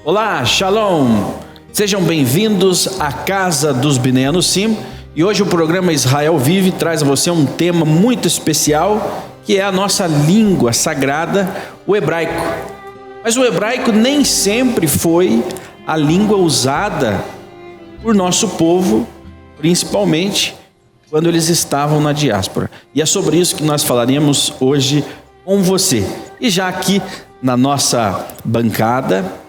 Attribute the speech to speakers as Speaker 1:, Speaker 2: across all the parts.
Speaker 1: Olá, Shalom! Sejam bem-vindos à Casa dos Bnei Anussim. E hoje o programa Israel Vive traz a você um tema muito especial, que é a nossa língua sagrada, o hebraico. Mas o hebraico nem sempre foi a língua usada por nosso povo, principalmente quando eles estavam na diáspora. E é sobre isso que nós falaremos hoje com você. E já aqui na nossa bancada,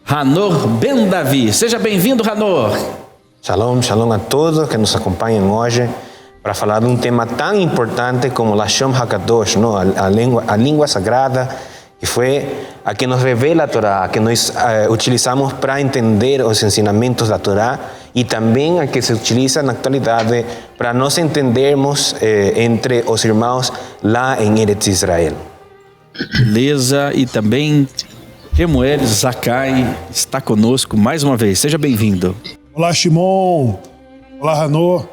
Speaker 1: Hanor Ben Davi. Seja bem-vindo, Hanor.
Speaker 2: Shalom, shalom a todos que nos acompanham hoje para falar de um tema tão importante como Lashon HaKadosh, não? A língua sagrada, que foi a que nos revela a Torá, a que nós utilizamos para entender os ensinamentos da Torá e também a que se utiliza na atualidade para nós entendermos entre os irmãos lá em Eretz Israel.
Speaker 1: Beleza, e também Remuel Zakai está conosco mais uma vez. Seja bem-vindo.
Speaker 3: Olá, Shimon. Olá, Hanor.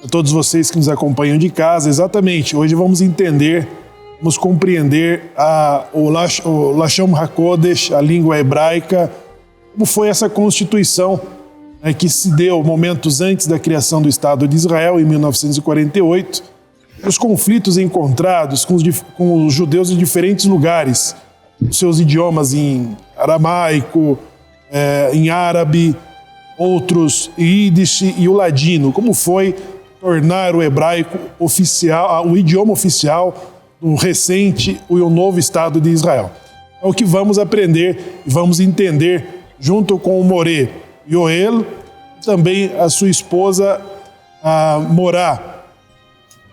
Speaker 3: A todos vocês que nos acompanham de casa. Exatamente, hoje vamos entender, vamos compreender o Lashon HaKodesh, a língua hebraica, como foi essa constituição que se deu momentos antes da criação do Estado de Israel, em 1948, os conflitos encontrados com os judeus em diferentes lugares, os seus idiomas em aramaico, em árabe, outros em Yiddish e o ladino, como foi tornar o hebraico oficial, o idioma oficial do recente e o novo Estado de Israel. É o que vamos aprender e vamos entender junto com o Moré Yoel, e também a sua esposa, a Morá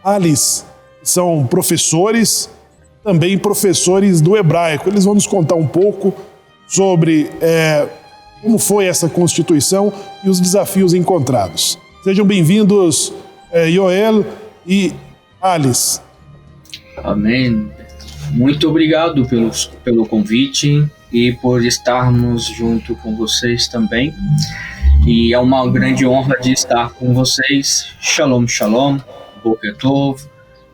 Speaker 3: Alice, são professores, também professores do hebraico. Eles vão nos contar um pouco sobre como foi essa Constituição e os desafios encontrados. Sejam bem-vindos, Yoel e Alice.
Speaker 4: Amém. Muito obrigado pelo convite e por estarmos junto com vocês também. E é uma grande honra de estar com vocês. Shalom, shalom, Boker Tov.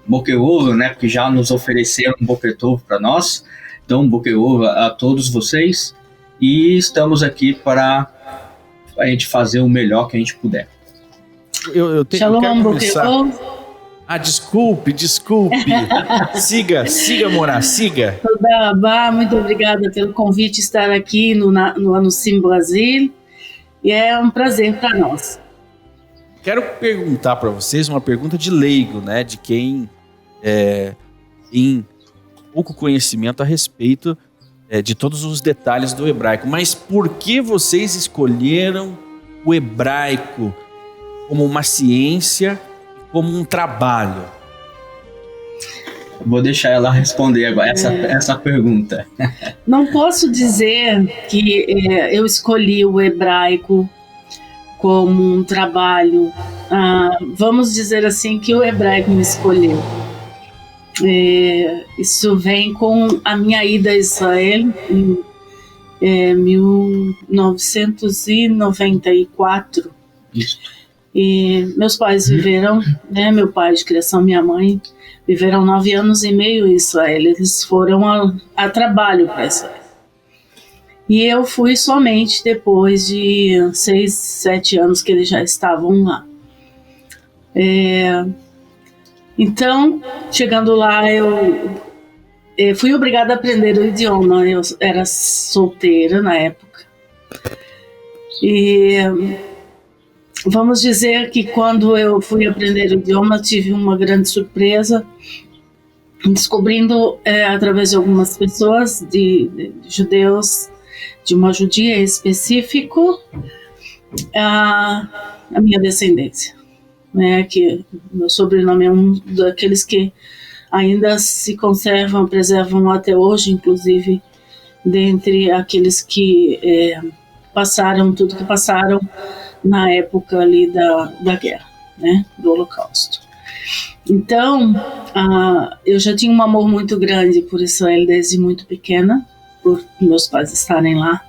Speaker 4: Boker Ov, né? Porque já nos ofereceram um Boker Tov para nós. Então, Boker Ov a todos vocês. E estamos aqui para a gente fazer o melhor que a gente puder.
Speaker 1: Shalom, Boker Ov. Desculpe. siga, Morá, siga.
Speaker 5: Muito obrigada pelo convite estar aqui no Anussim Brasil. E é um prazer para nós.
Speaker 1: Quero perguntar para vocês uma pergunta de leigo, né? De quem tem pouco conhecimento a respeito de todos os detalhes do hebraico. Mas por que vocês escolheram o hebraico como uma ciência, como um trabalho?
Speaker 4: Vou deixar ela responder agora essa pergunta.
Speaker 5: Não posso dizer que eu escolhi o hebraico como um trabalho. Vamos dizer assim que o hebraico me escolheu. Isso vem com a minha ida a Israel em 1994.
Speaker 4: Isso.
Speaker 5: E meus pais viveram, né, meu pai de criação, minha mãe, viveram 9 anos e meio em Israel. Eles foram a trabalho para Israel. E eu fui somente depois de 6, 7 anos que eles já estavam lá. Então, chegando lá, eu fui obrigada a aprender o idioma. Eu era solteira na época. E vamos dizer que quando eu fui aprender o idioma, tive uma grande surpresa, descobrindo, através de algumas pessoas, de judeus, de uma judia em específico, a minha descendência, né? Que meu sobrenome é um daqueles que ainda se conservam, preservam até hoje, inclusive dentre aqueles que passaram tudo que passaram na época ali da guerra, né, do Holocausto. Então, eu já tinha um amor muito grande por Israel desde muito pequena, por meus pais estarem lá.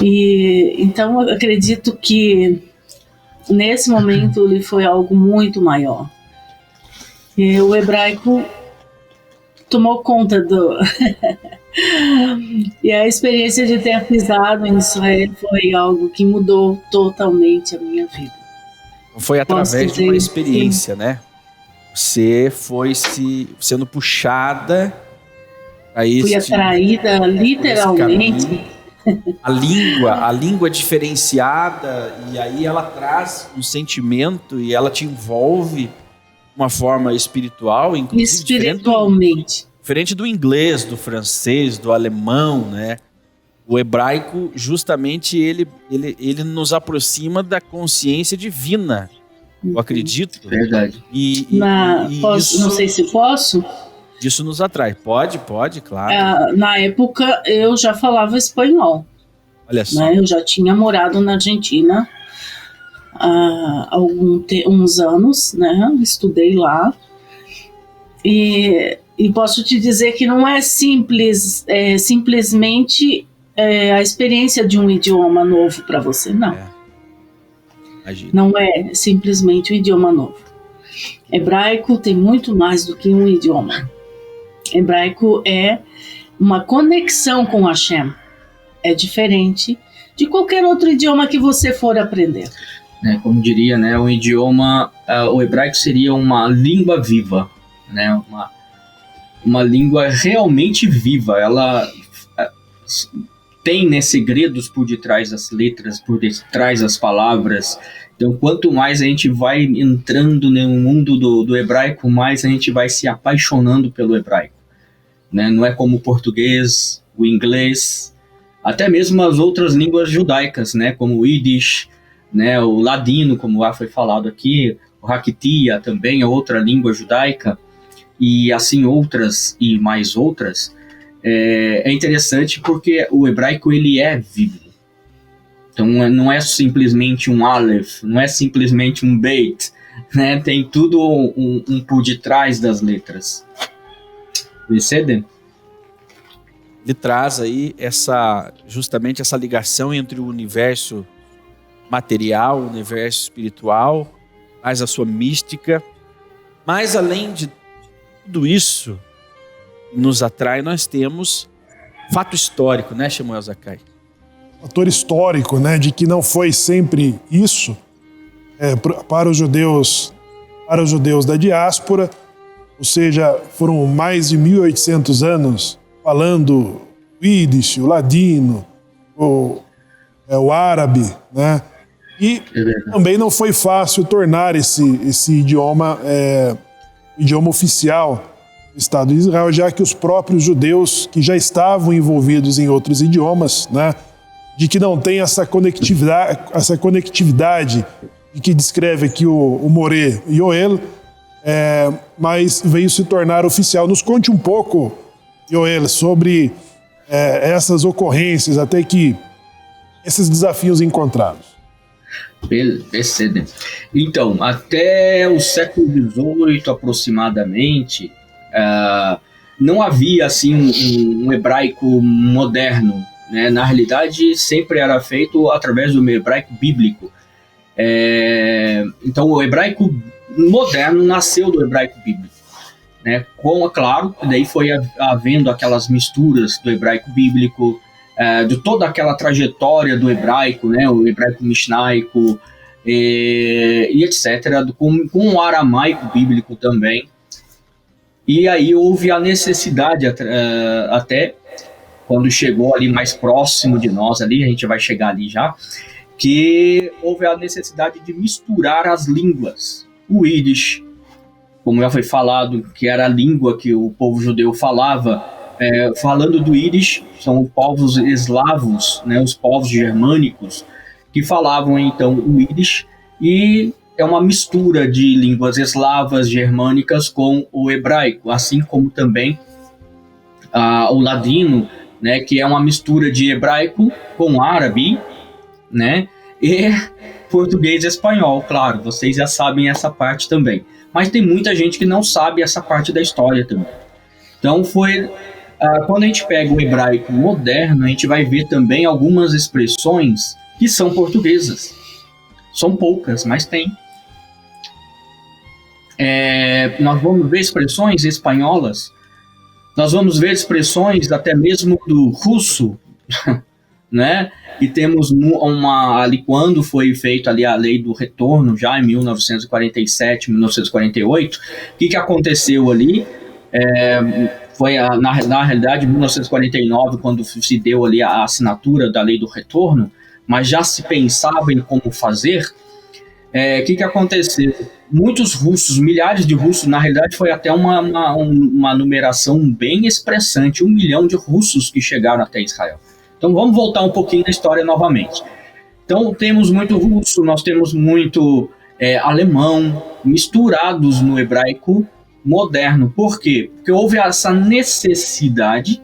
Speaker 5: E então eu acredito que nesse momento ele foi algo muito maior. E o hebraico tomou conta do e a experiência de ter pisado em Israel foi algo que mudou totalmente a minha vida.
Speaker 1: Foi através de uma experiência, né? Você foi sendo puxada a
Speaker 5: fui atraída literalmente.
Speaker 1: A língua diferenciada, e aí ela traz um sentimento e ela te envolve de uma forma espiritual, inclusive
Speaker 5: espiritualmente.
Speaker 1: Diferente do inglês, do francês, do alemão, né? O hebraico, justamente, ele nos aproxima da consciência divina. Eu acredito.
Speaker 4: Verdade.
Speaker 5: Não sei se posso.
Speaker 1: Isso nos atrai. Pode, claro.
Speaker 5: Na época, eu já falava espanhol.
Speaker 1: Olha só.
Speaker 5: Né? Eu já tinha morado na Argentina há uns anos, né? Estudei lá. E posso te dizer que não é simplesmente a experiência de um idioma novo para você, não. Não é simplesmente um idioma novo. Hebraico tem muito mais do que um idioma. Hebraico é uma conexão com Hashem. É diferente de qualquer outro idioma que você for aprender.
Speaker 4: Como diria, né, um idioma, o hebraico seria uma língua viva, né, uma língua realmente viva. Ela tem segredos por detrás das letras, por detrás das palavras. Então, quanto mais a gente vai entrando no mundo do hebraico, mais a gente vai se apaixonando pelo hebraico. Né? Não é como o português, o inglês, até mesmo as outras línguas judaicas, né? Como o Yiddish, né? O ladino, como já foi falado aqui, o Hakitia também é outra língua judaica, e assim outras e mais outras. É interessante porque o hebraico ele é vivo. Então não é simplesmente um Aleph, não é simplesmente um Beit, né? Tem tudo um por detrás das letras. Percebem?
Speaker 1: Ele traz aí justamente essa ligação entre o universo material, o universo espiritual, mais a sua mística. Mas além de tudo isso nos atrai, nós temos fato histórico, né, Shemuel Zakai?
Speaker 3: Fator histórico, né, de que não foi sempre isso para os judeus da diáspora, ou seja, foram mais de 1.800 anos falando o Yiddish, o ladino, o árabe, né? E também não foi fácil tornar esse idioma idioma oficial do Estado de Israel, já que os próprios judeus que já estavam envolvidos em outros idiomas, né, de que não tem essa conectividade de que descreve aqui o Moré Yoel, mas veio se tornar oficial. Nos conte um pouco, Yoel, sobre essas ocorrências, até que esses desafios encontrados.
Speaker 4: Percebem. Então, até o século XVIII aproximadamente, não havia assim um hebraico moderno, né? Na realidade, sempre era feito através do hebraico bíblico. Então, o hebraico moderno nasceu do hebraico bíblico, né? Claro, daí foi havendo aquelas misturas do hebraico bíblico, de toda aquela trajetória do hebraico, né? O hebraico mishnaico e etc., com o aramaico bíblico também. E aí houve a necessidade, até quando chegou ali mais próximo de nós, ali, a gente vai chegar ali já, que houve a necessidade de misturar as línguas. O Yiddish, como já foi falado, que era a língua que o povo judeu falava, falando do Yiddish, são os povos eslavos, né, os povos germânicos, que falavam então o Yiddish, e é uma mistura de línguas eslavas, germânicas com o hebraico, assim como também o ladino, né, que é uma mistura de hebraico com árabe, né, e português e espanhol, claro, vocês já sabem essa parte também. Mas tem muita gente que não sabe essa parte da história também. Então quando a gente pega o hebraico moderno, a gente vai ver também algumas expressões que são portuguesas. São poucas, mas tem. Nós vamos ver expressões espanholas, nós vamos ver expressões até mesmo do russo, né? E temos ali quando foi feita ali a lei do retorno, já em 1947, 1948, o que aconteceu ali? Foi na realidade 1949 quando se deu ali a assinatura da lei do retorno, mas já se pensava em como fazer. O que aconteceu? Muitos russos, milhares de russos, na realidade foi até uma numeração bem expressante, 1 milhão de russos que chegaram até Israel. Então vamos voltar um pouquinho na história novamente. Então temos muito russo, nós temos muito alemão, misturados no hebraico moderno. Por quê? Porque houve essa necessidade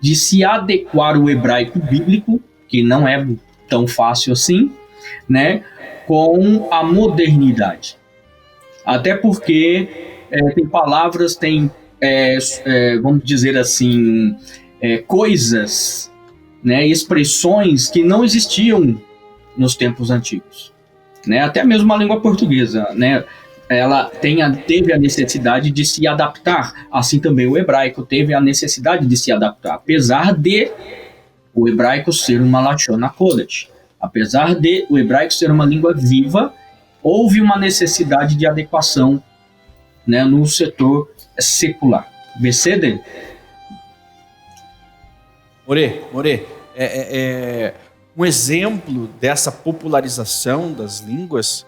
Speaker 4: de se adequar ao hebraico bíblico, que não é tão fácil assim, né, com a modernidade. Até porque tem palavras, vamos dizer assim, coisas, né, expressões que não existiam nos tempos antigos, né? Até mesmo a língua portuguesa, né? Ela teve a necessidade de se adaptar, assim também o hebraico teve a necessidade de se adaptar, apesar de o hebraico ser uma Lashon HaKodesh, apesar de o hebraico ser uma língua viva, houve uma necessidade de adequação, né, no setor secular. Becede?
Speaker 1: More, um exemplo dessa popularização das línguas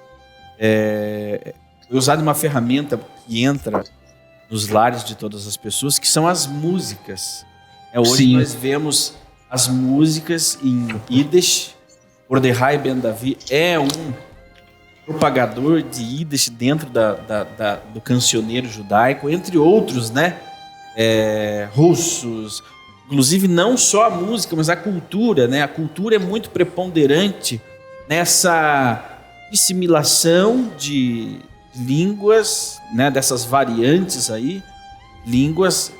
Speaker 1: é usado uma ferramenta que entra nos lares de todas as pessoas, que são as músicas. Hoje Sim. Nós vemos as músicas em Yiddish. Mordechai Ben Davi é um propagador de Yiddish dentro do cancioneiro judaico, entre outros, né? Russos. Inclusive, não só a música, mas a cultura, né? A cultura é muito preponderante nessa assimilação de línguas, né? Dessas variantes aí, línguas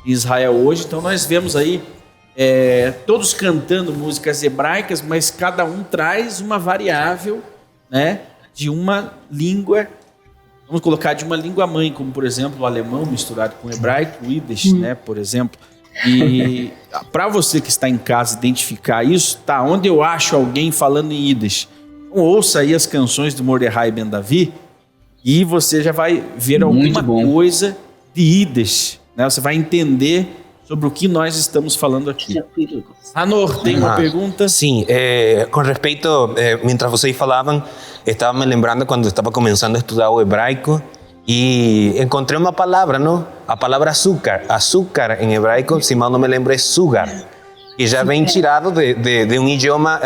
Speaker 1: em Israel hoje. Então, nós vemos aí todos cantando músicas hebraicas, mas cada um traz uma variável, né? De uma língua, vamos colocar de uma língua mãe, como, por exemplo, o alemão misturado com o hebraico, o Yiddish, né? Por exemplo. E para você que está em casa identificar isso, tá? Onde eu acho alguém falando em Yiddish, então, ouça aí as canções do Mordechai Ben Davi e você já vai ver alguma coisa de Yiddish, né? Você vai entender sobre o que nós estamos falando aqui. Anor, tem uma pergunta?
Speaker 2: Sim, com respeito, mientras vocês falavam, estava me lembrando quando estava começando a estudar o hebraico e encontrei uma palavra, não? A palavra açúcar em hebraico, se mal não me lembro, é sugar, que já vem tirado de um idioma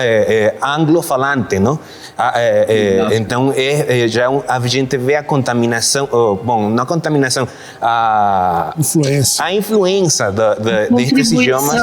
Speaker 2: anglofalante, não? Então a gente vê a contaminação, não a contaminação, a influência desses idiomas.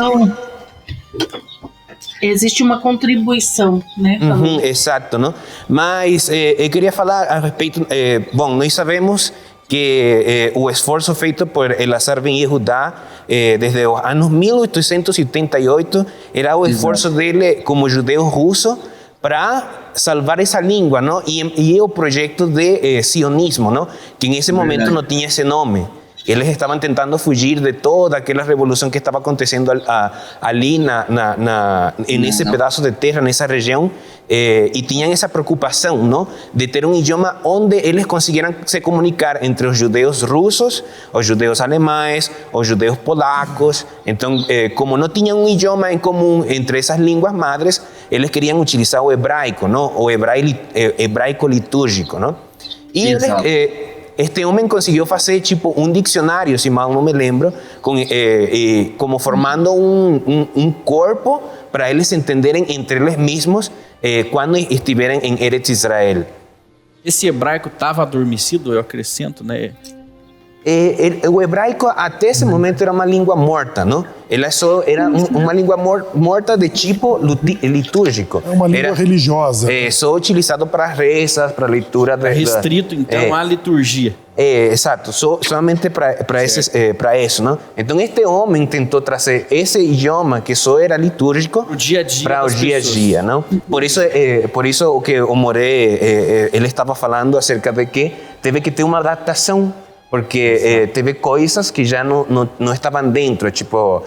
Speaker 5: Existe uma contribuição, né?
Speaker 2: Exato, não? Mas eu queria falar a respeito. Nós sabemos que o esforço feito por Elazar Ben Yehudá desde os anos 1878 era o esforço dele como judeu russo para salvar essa língua, não? E o projeto de sionismo, não? Que em esse momento não tinha esse nome. Eles estavam tentando fugir de toda aquela revolução que estava acontecendo ali nesse pedaço de terra, nessa região, e tinham essa preocupação, não? De ter um idioma onde eles conseguiram se comunicar entre os judeus russos, os judeus alemães, os judeus polacos. Então, como não tinham um idioma em comum entre essas línguas madres, eles queriam utilizar o hebraico, não? O hebraico litúrgico, não? E este homem conseguiu fazer tipo um dicionário, se mal não me lembro, como formando um corpo para eles entenderem entre eles mesmos quando estiverem em Eretz Israel.
Speaker 1: esse hebraico estava adormecido, eu acrescento, né?
Speaker 2: O hebraico até esse momento era uma língua morta, não? Ela só era uma língua morta de tipo litúrgico.
Speaker 3: É uma língua religiosa.
Speaker 2: Só utilizado para rezas, para leitura.
Speaker 1: Restrito, então, à liturgia.
Speaker 2: Exato, somente para isso, não? Então este homem tentou trazer esse idioma que só era litúrgico
Speaker 1: para o dia a dia,
Speaker 2: para o dia a dia, não? Por isso o que o Moré ele estava falando acerca de que teve que ter uma adaptação, porque teve coisas que já não estavam dentro, tipo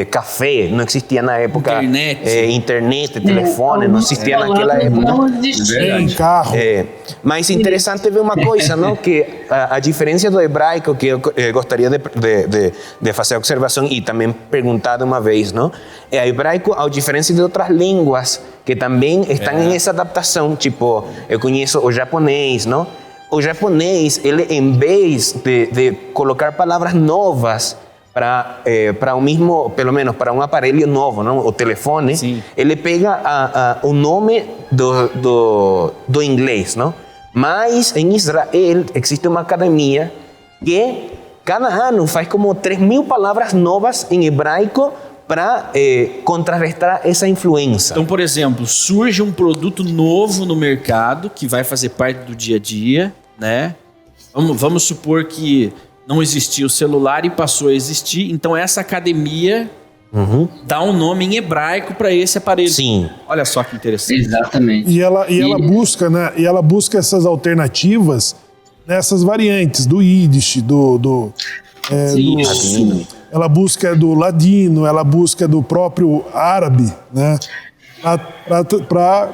Speaker 2: café, não existia na época, internet, telefone, não existia naquela época.
Speaker 5: Não existia.
Speaker 3: Em carro.
Speaker 2: Mas interessante ver uma coisa, não? Que a diferença do hebraico, que eu gostaria de fazer observação e também perguntar de uma vez, não? O hebraico, a diferença de outras línguas que também estão em essa adaptação, tipo, eu conheço o japonês, não? O japonês, ele em vez de colocar palavras novas para o mesmo, pelo menos para um aparelho novo, não? O telefone,
Speaker 1: sim,
Speaker 2: ele pega o nome do inglês, não? Mas em Israel existe uma academia que cada ano faz como 3.000 palavras novas em hebraico para contrarrestar essa influência.
Speaker 1: Então, por exemplo, surge um produto novo no mercado que vai fazer parte do dia a dia, né? Vamos supor que não existia o celular e passou a existir. Então, essa academia dá um nome em hebraico para esse aparelho.
Speaker 2: Sim.
Speaker 1: Olha só que interessante.
Speaker 4: Exatamente.
Speaker 3: E ela busca, né? E ela busca essas alternativas nessas variantes do Yiddish, ela busca do ladino, ela busca do próprio árabe, né? Para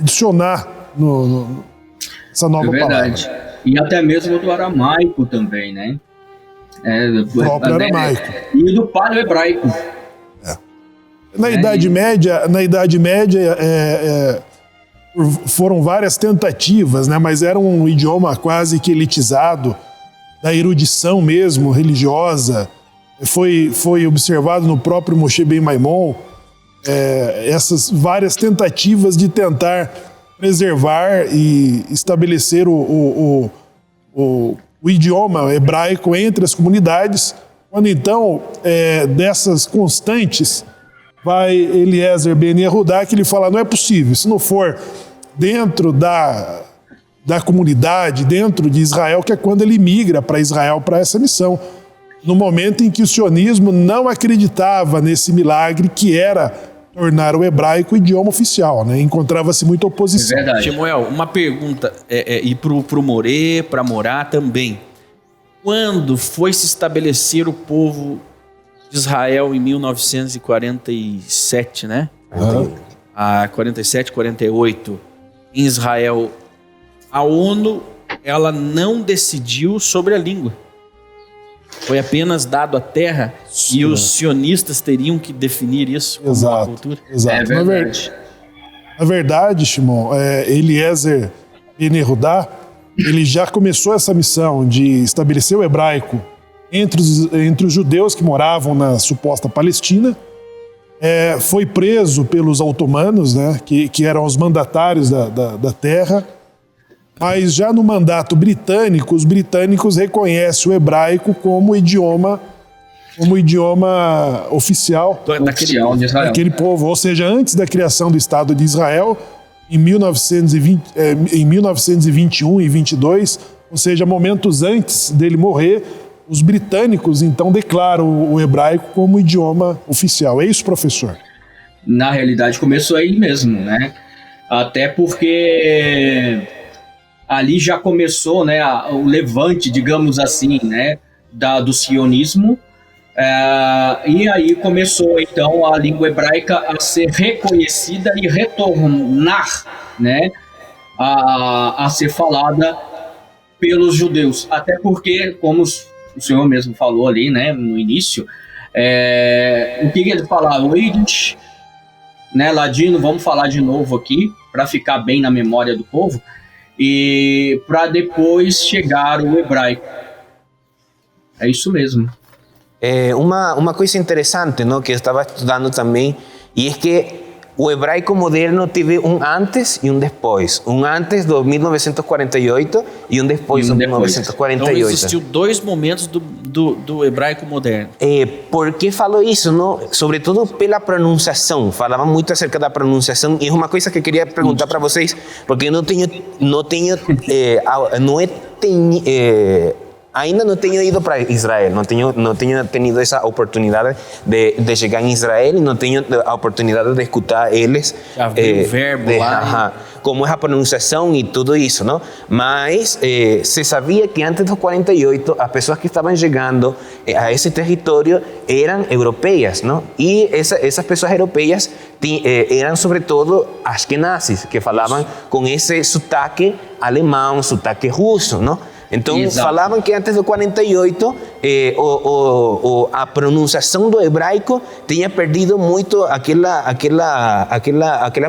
Speaker 3: adicionar essa nova
Speaker 4: verdade.
Speaker 3: palavra.
Speaker 4: E até mesmo do aramaico também, né?
Speaker 3: O próprio aramaico.
Speaker 4: E do paleo-hebraico.
Speaker 3: Na Idade Média, foram várias tentativas, né? Mas era um idioma quase que elitizado, da erudição mesmo, religiosa. Foi observado no próprio Moshe Ben Maimon essas várias tentativas de tentar preservar e estabelecer o idioma hebraico entre as comunidades, quando então, dessas constantes, vai Eliezer Ben Yehudá, que ele fala, não é possível, se não for dentro da comunidade, dentro de Israel, que é quando ele migra para Israel para essa missão, no momento em que o sionismo não acreditava nesse milagre que era tornar o hebraico o idioma oficial, né? Encontrava-se muita oposição.
Speaker 4: É verdade.
Speaker 1: Samuel, uma pergunta, e pro Moré, para Morá também. Quando foi se estabelecer o povo de Israel em 1947, né? 47, 48, em Israel, a ONU, ela não decidiu sobre a língua. Foi apenas dado a terra. Sim. E os sionistas teriam que definir isso como uma cultura.
Speaker 3: Exato.
Speaker 4: É verdade.
Speaker 3: Na verdade, Shimon, Eliezer Ben Yehudá, ele já começou essa missão de estabelecer o hebraico entre os judeus que moravam na suposta Palestina. Foi preso pelos otomanos, né, que eram os mandatários da terra. Mas já no mandato britânico, os britânicos reconhecem o hebraico como idioma oficial daquele povo. Ou seja, antes da criação do Estado de Israel, em 1921 e 22, ou seja, momentos antes dele morrer, os britânicos então declaram o hebraico como idioma oficial. É isso, professor?
Speaker 4: Na realidade, começou aí mesmo, né? Até porque ali já começou, né, o levante, digamos assim, né, do sionismo, e aí começou então a língua hebraica a ser reconhecida e retornar, né, a ser falada pelos judeus, até porque, como o senhor mesmo falou ali, né, no início, o que eles falavam? O Yiddish, né, ladino, vamos falar de novo aqui, para ficar bem na memória do povo, e para depois chegar o hebraico. É isso mesmo.
Speaker 2: Uma coisa interessante, não, que eu estava estudando também, e é que o hebraico moderno teve antes e depois. Antes do 1948 e depois do 1948.
Speaker 1: Então existiu 2 momentos do hebraico moderno.
Speaker 2: Por que falo isso? Não? Sobretudo pela pronunciação. Falava muito acerca da pronunciação. E é uma coisa que eu queria perguntar para vocês, porque eu ainda não tenho ido para Israel, não tenho tenido essa oportunidade de chegar em Israel e não tenho a oportunidade de escutar eles.
Speaker 1: Já viu o verbo lá.
Speaker 2: Como é a pronunciação e tudo isso, não? Mas se sabia que antes dos 48, as pessoas que estavam chegando a esse território eram europeias, não? E essas pessoas europeias eram sobretudo ashkenazis, que falavam com esse sotaque alemão, sotaque russo, não? Então, falavam que antes do 48, a pronunciação do hebraico tinha perdido muito aquela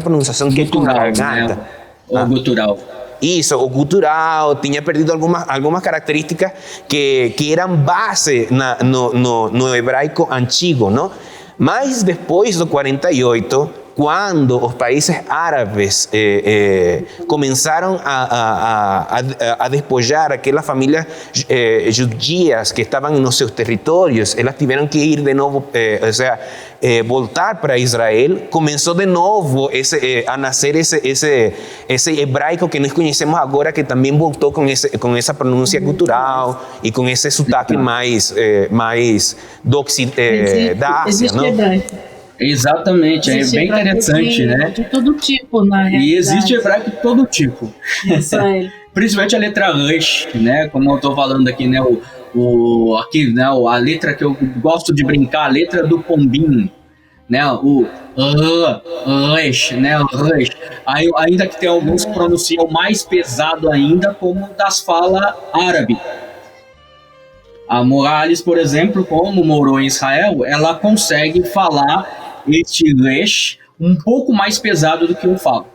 Speaker 2: pronunciação
Speaker 4: gutural,
Speaker 2: que é com garganta.
Speaker 4: Né? O gutural.
Speaker 2: Isso, o gutural tinha perdido algumas características que eram base no hebraico antigo, não? Mas depois do 48, quando os países árabes começaram a despojar aquelas famílias judias que estavam nos seus territórios, elas tiveram que ir de novo, voltar para Israel. Começou de novo a nascer esse hebraico que nós conhecemos agora, que também voltou com essa pronúncia cultural e com esse sotaque mais da Ásia, não?
Speaker 4: Exatamente, é bem interessante, né?
Speaker 5: De todo tipo, na realidade.
Speaker 4: E existe hebraico de todo tipo. Principalmente a letra Resh, né? Como eu tô falando aqui, né? Aqui, né? A letra que eu gosto de brincar, a letra do pombinho, né? O Resh, né? Resh. Ainda que tem alguns que pronunciam mais pesado ainda, como das falas árabe. A Morales, por exemplo, como morou em Israel, ela consegue falar este Resh um pouco mais pesado do que eu falo.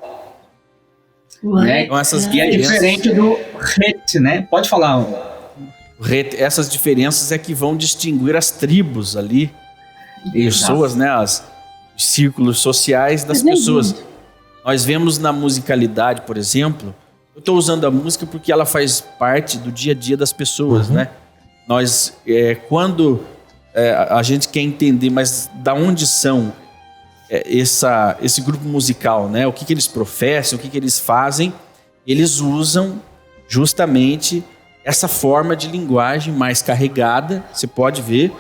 Speaker 4: Né?
Speaker 1: Então,
Speaker 4: e é diferente do Het, né? Pode falar.
Speaker 1: Essas diferenças é que vão distinguir as tribos ali, pessoas, né? Os círculos sociais das pessoas. Nós vemos na musicalidade, por exemplo, eu estou usando a música porque ela faz parte do dia a dia das pessoas, né? Nós, quando a gente quer entender, mas da onde são esse grupo musical, né? O que eles professam, o que eles fazem, eles usam justamente essa forma de linguagem mais carregada, você pode ver,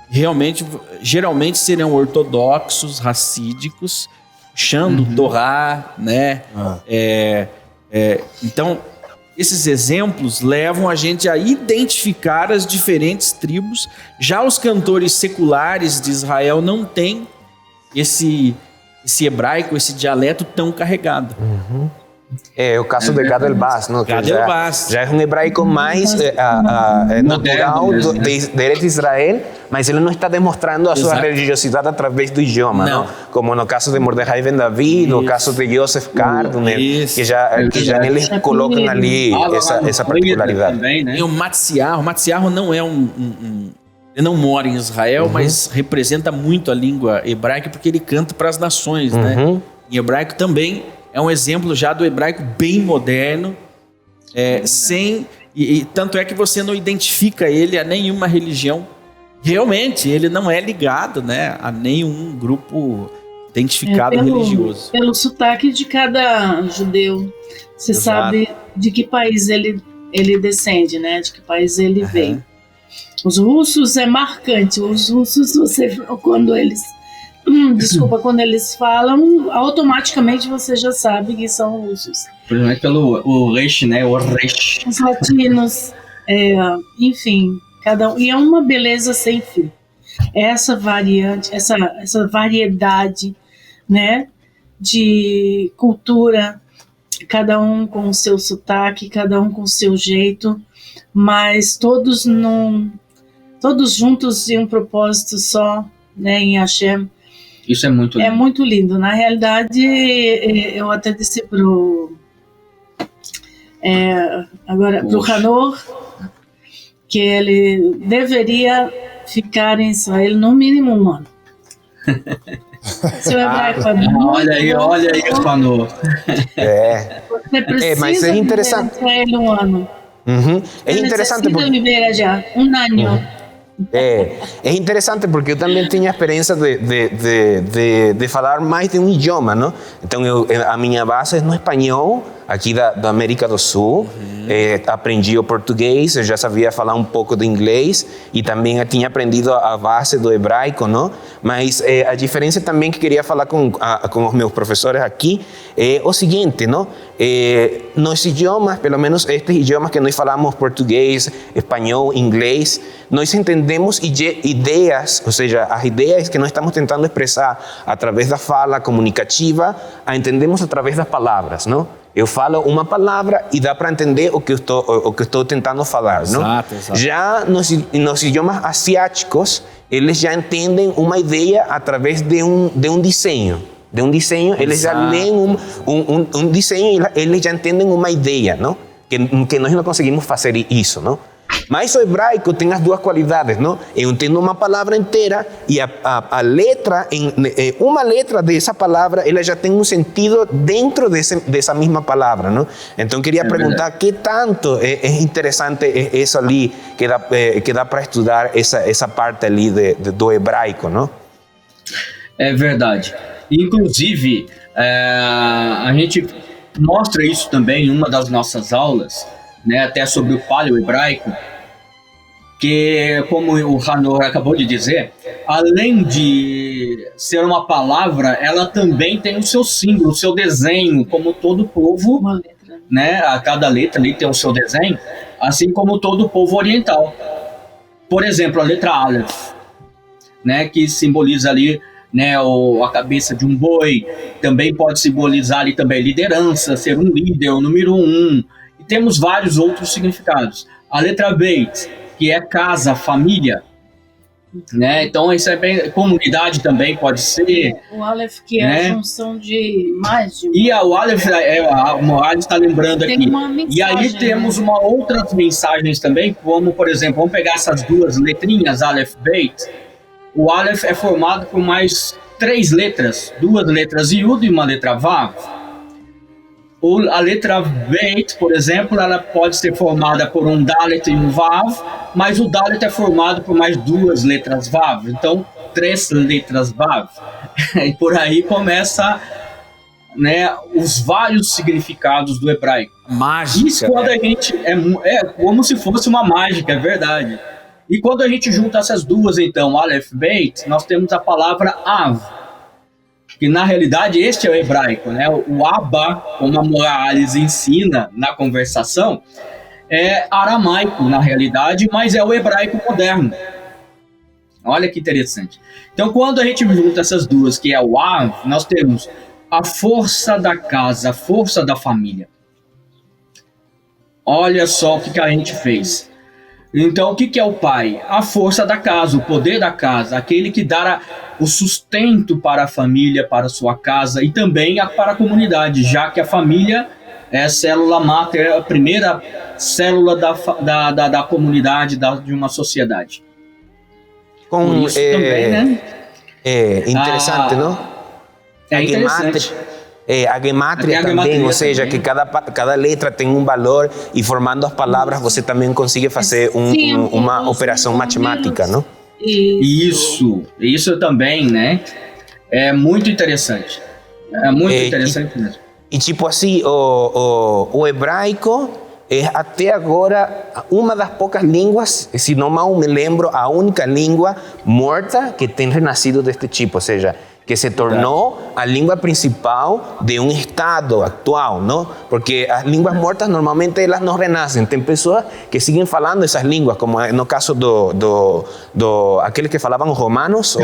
Speaker 1: geralmente serão ortodoxos, racídicos, puxando Torá, né? Então, esses exemplos levam a gente a identificar as diferentes tribos. Já os cantores seculares de Israel não têm esse hebraico, esse dialeto tão carregado.
Speaker 2: É o caso de Gad Elbaz, não?
Speaker 1: Gad Elbaz.
Speaker 2: Já é um hebraico mais natural de Eretz Israel, mas ele não está demonstrando a sua religiosidade através do idioma, não? Como no caso de Mordecai Ben David, no caso de Joseph Cardone, que já eles colocam ali essa particularidade.
Speaker 4: Também, né?
Speaker 1: E o Matsiarro não é ele não mora em Israel, mas representa muito a língua hebraica porque ele canta para as nações, né? Em hebraico também é um exemplo já do hebraico bem moderno, tanto é que você não identifica ele a nenhuma religião. Realmente, ele não é ligado, né, a nenhum grupo identificado religioso.
Speaker 5: Pelo sotaque de cada judeu, você sabe de que país ele descende, né? De que país ele veio. Os russos é marcante. Os russos, quando eles falam, automaticamente você já sabe que são russos.
Speaker 4: Principalmente pelo Resh, né? O Resh.
Speaker 5: Os latinos, enfim, cada um. E é uma beleza sem fim. Essa variante, essa variedade, né? De cultura, cada um com o seu sotaque, cada um com o seu jeito, mas todos juntos em um propósito só, né? Em Hashem.
Speaker 4: Isso é muito lindo.
Speaker 5: É muito lindo. Na realidade, eu até disse pro Hanor que ele deveria ficar em Israel no mínimo um ano. Seu hebraico é muito
Speaker 4: Olha aí, Fanô.
Speaker 5: Você precisa
Speaker 2: mas é interessante.
Speaker 5: viver entre ele um ano.
Speaker 2: É interessante
Speaker 5: Necessita viver allá un año.
Speaker 2: É interessante porque eu também tenho a experiência de falar mais de um idioma, não? Então, a minha base é no espanhol, aqui da América do Sul. Aprendi o português, eu já sabia falar um pouco de inglês e também tinha aprendido a base do hebraico, não? Mas a diferença também que queria falar com os meus professores aqui é o seguinte, não? Nos idiomas, pelo menos estes idiomas que nós falamos, português, espanhol, inglês, nós entendemos ideias, ou seja, as ideias que nós estamos tentando expressar através da fala comunicativa, a entendemos através das palavras, não? Eu falo uma palavra e dá para entender o que eu estou tentando falar, não?
Speaker 1: Exato.
Speaker 2: Já nos idiomas asiáticos, eles já entendem uma ideia através de um desenho. De um desenho, eles já leem um desenho e eles já entendem uma ideia, não? Que nós não conseguimos fazer isso, não? Mas o hebraico tem as duas qualidades, não? Eu entendo uma palavra inteira e a letra, uma letra dessa palavra, ela já tem um sentido dentro dessa mesma palavra, não? Então, queria perguntar que tanto é interessante isso ali, que dá para estudar essa parte ali do hebraico, não?
Speaker 4: É verdade. Inclusive, a gente mostra isso também em uma das nossas aulas, né, até sobre o paleo-hebraico, que, como o Hanor acabou de dizer, além de ser uma palavra, ela também tem o seu símbolo, o seu desenho, como todo povo, né, a cada letra ali tem o seu desenho, assim como todo povo oriental. Por exemplo, a letra Aleph, né, que simboliza ali, né, a cabeça de um boi, também pode simbolizar ali também liderança, ser um líder, o número 1, e temos vários outros significados. A letra Beit, que é casa, família, né, então isso é bem, comunidade também pode ser.
Speaker 5: O Aleph, que é, né, a junção de mais de...
Speaker 4: E o Aleph, a Moraes está lembrando aqui. E aí temos outras mensagens também, como, por exemplo, vamos pegar essas duas letrinhas, Aleph, Beit. O Aleph é formado por mais 3 letras, 2 letras Yud e uma letra Vav. A letra Beit, por exemplo, ela pode ser formada por um Dalet e um Vav, mas o Dalet é formado por mais 2 letras Vav, então 3 letras Vav. E por aí começa, né, os vários significados do hebraico.
Speaker 1: Mágica.
Speaker 4: Isso quando a gente é como se fosse uma mágica, é verdade. E quando a gente junta essas duas, então, Aleph, Beit, nós temos a palavra Av, que na realidade este é o hebraico, né? O Abba, como a Morales ensina na conversação, é aramaico na realidade, mas é o hebraico moderno. Olha que interessante. Então, quando a gente junta essas duas, que é o Av, nós temos a força da casa, a força da família. Olha só o que a gente fez. Então, o que é o pai? A força da casa, o poder da casa, aquele que dá o sustento para a família, para a sua casa e também para a comunidade, já que a família é a célula máter, a primeira célula da comunidade, de uma sociedade.
Speaker 2: Com
Speaker 4: isso também, né?
Speaker 2: É interessante, não?
Speaker 4: É interessante.
Speaker 2: A gematria também, ou seja, que cada letra tem um valor e formando as palavras você também consegue fazer uma operação matemática, não?
Speaker 4: Isso também, né? É muito interessante. É muito interessante mesmo.
Speaker 2: E tipo assim, o hebraico é até agora uma das poucas línguas, se não mal me lembro, a única língua morta que tem renascido deste tipo, ou seja, que se tornou a língua principal de um estado atual, não? Porque as línguas mortas normalmente elas não renascem. Tem pessoas que seguem falando essas línguas, como no caso aqueles que falavam romanos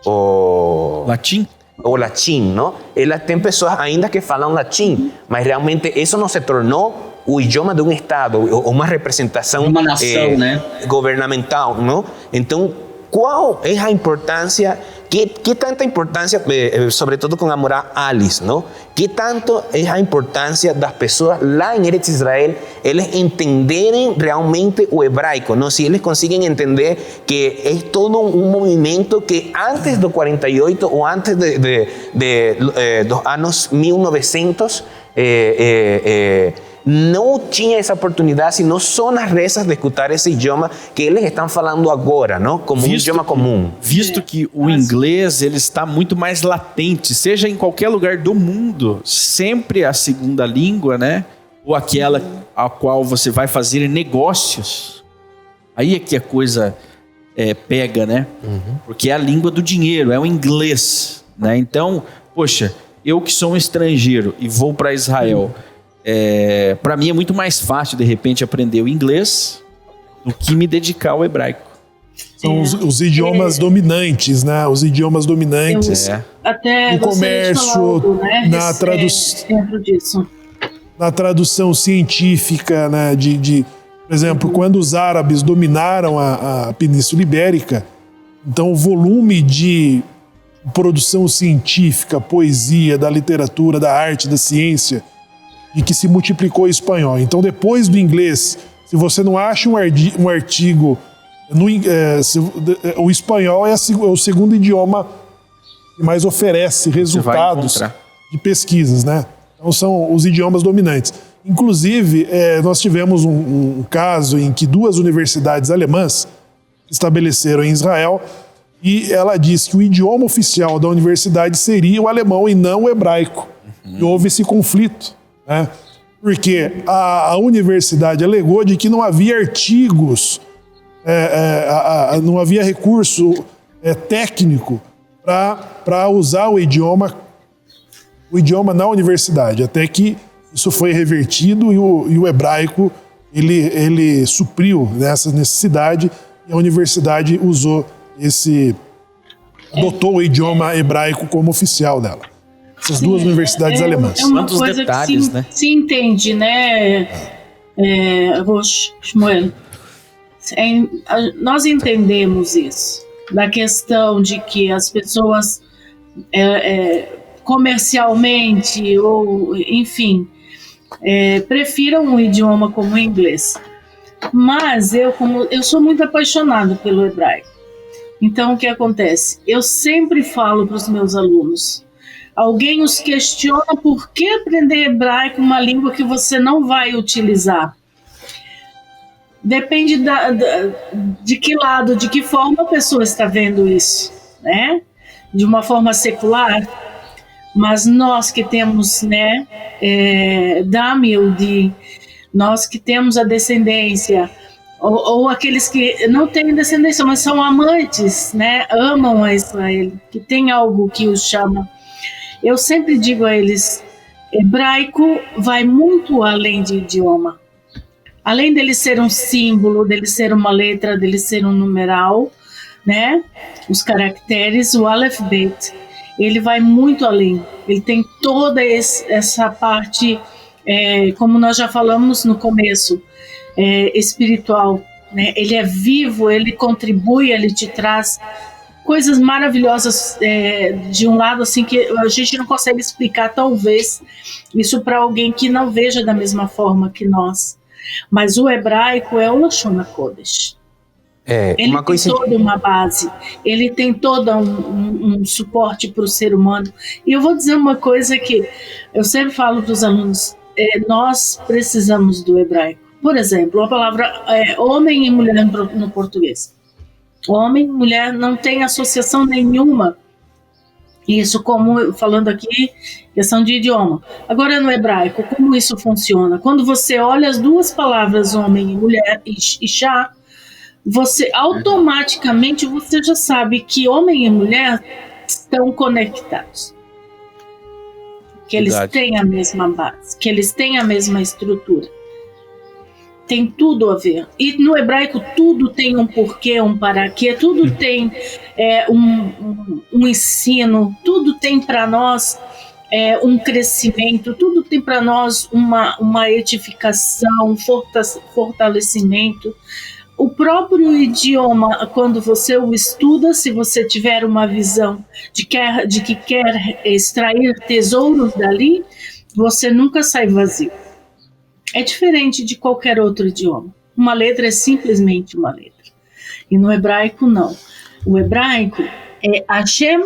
Speaker 2: ou
Speaker 1: latim.
Speaker 2: O latim, não? Elas têm pessoas ainda que falam latim, mas realmente isso não se tornou o idioma de um estado, uma representação
Speaker 4: uma nação, né?
Speaker 2: governamental, não? Então, qual é a importância ¿qué tanta importancia, sobre todo con amor a Alice, ¿no? ¿Qué tanto es a importância das pessoas lá em Eretz Israel, eles entenderem realmente o hebraico, ¿no? Si eles conseguem entender que é todo um movimento que antes do 48 ou antes dos anos 1900, não tinha essa oportunidade, se não só nas rezas de escutar esse idioma que eles estão falando agora, não? Como um idioma comum.
Speaker 1: Visto que o inglês ele está muito mais latente, seja em qualquer lugar do mundo, sempre a segunda língua, né? Ou aquela a qual você vai fazer negócios. Aí é que a coisa pega, né? Porque é a língua do dinheiro, é o inglês, né? Então, poxa, eu que sou um estrangeiro e vou para Israel, para mim é muito mais fácil de repente aprender o inglês do que me dedicar ao hebraico.
Speaker 3: São os dominantes, né? Os idiomas dominantes.
Speaker 5: Até
Speaker 3: no comércio, né? Na tradução científica, né? Por exemplo, quando os árabes dominaram a Península Ibérica, então o volume de produção científica, poesia, da literatura, da arte, da ciência, e que se multiplicou em espanhol. Então, depois do inglês, se você não acha um artigo, o espanhol é o segundo idioma que mais oferece resultados de pesquisas, né? Então, são os idiomas dominantes. Inclusive, nós tivemos um caso em que 2 universidades alemãs se estabeleceram em Israel e ela disse que o idioma oficial da universidade seria o alemão e não o hebraico. E houve esse conflito, né? Porque a universidade alegou de que não havia artigos, não havia recurso técnico para usar o idioma na universidade, até que isso foi revertido e o hebraico ele supriu essa necessidade e a universidade adotou o idioma hebraico como oficial dela. Essas 2 universidades alemãs.
Speaker 5: É uma coisa detalhes, que se entende, né, Shmuel? Nós entendemos isso, da questão de que as pessoas comercialmente ou, enfim, prefiram um idioma como o inglês. Mas eu sou muito apaixonada pelo hebraico. Então, o que acontece? Eu sempre falo para os meus alunos, alguém os questiona por que aprender hebraico, uma língua que você não vai utilizar. Depende de que lado, de que forma a pessoa está vendo isso, né? De uma forma secular. Mas nós que temos, né, nós que temos a descendência, ou aqueles que não têm descendência, mas são amantes, né, amam a Israel, que tem algo que os chama. Eu sempre digo a eles, hebraico vai muito além de idioma. Além dele ser um símbolo, dele ser uma letra, dele ser um numeral, né, os caracteres, o Aleph Bet, ele vai muito além. Ele tem toda essa parte, como nós já falamos no começo, espiritual, né? Ele é vivo, ele contribui, ele te traz coisas maravilhosas de um lado assim que a gente não consegue explicar, talvez, isso para alguém que não veja da mesma forma que nós. Mas o hebraico é o Lashon HaKodesh. Ele tem toda uma base, ele tem todo um suporte para o ser humano. E eu vou dizer uma coisa que eu sempre falo para os alunos, nós precisamos do hebraico. Por exemplo, a palavra homem e mulher no português. Homem, mulher, não tem associação nenhuma. Isso, como falando aqui, questão de idioma. Agora, no hebraico, como isso funciona? Quando você olha as 2 palavras, homem e mulher, Isha, você automaticamente você já sabe que homem e mulher estão conectados. Que eles têm a mesma base, que eles têm a mesma estrutura. Tem tudo a ver. E no hebraico tudo tem um porquê, um para quê, tudo tem um ensino, tudo tem para nós um crescimento, tudo tem para nós uma edificação, um fortalecimento. o próprio idioma, quando você o estuda, se você tiver uma visão de que quer extrair tesouros dali, você nunca sai vazio. É diferente de qualquer outro idioma. Uma letra é simplesmente uma letra. E no hebraico, não. O hebraico é Hashem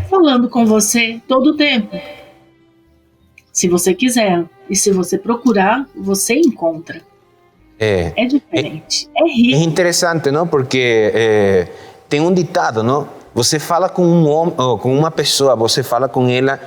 Speaker 5: falando com você todo o tempo. Se você quiser. E se você procurar, você encontra. É diferente. É rico.
Speaker 2: É interessante, não? Porque tem um ditado, não? Você fala com com uma pessoa, você fala com ela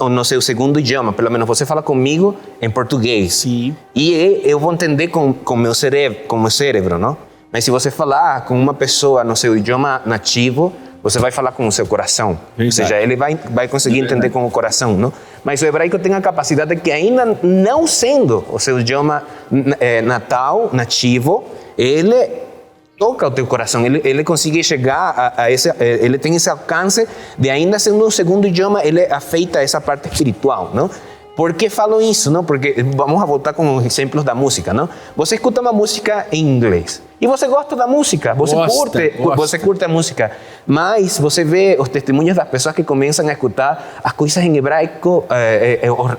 Speaker 2: no seu segundo idioma. Pelo menos você fala comigo em português.
Speaker 1: Sim.
Speaker 2: E eu vou entender com meu cérebro, não? Mas se você falar com uma pessoa no seu idioma nativo, você vai falar com o seu coração.
Speaker 1: Verdade.
Speaker 2: Ou seja, ele vai conseguir entender com o coração, não? Mas o hebraico tem a capacidade que, ainda não sendo o seu idioma nativo, ele toca o teu coração, ele consegue chegar a esse, ele tem esse alcance de, ainda sendo um segundo idioma, ele afeta essa parte espiritual, não? Por que falo isso, não? Porque vamos voltar com os exemplos da música, não? Você escuta uma música em inglês e você gosta da música, você curte a música, mas você vê os testemunhos das pessoas que começam a escutar as coisas em hebraico,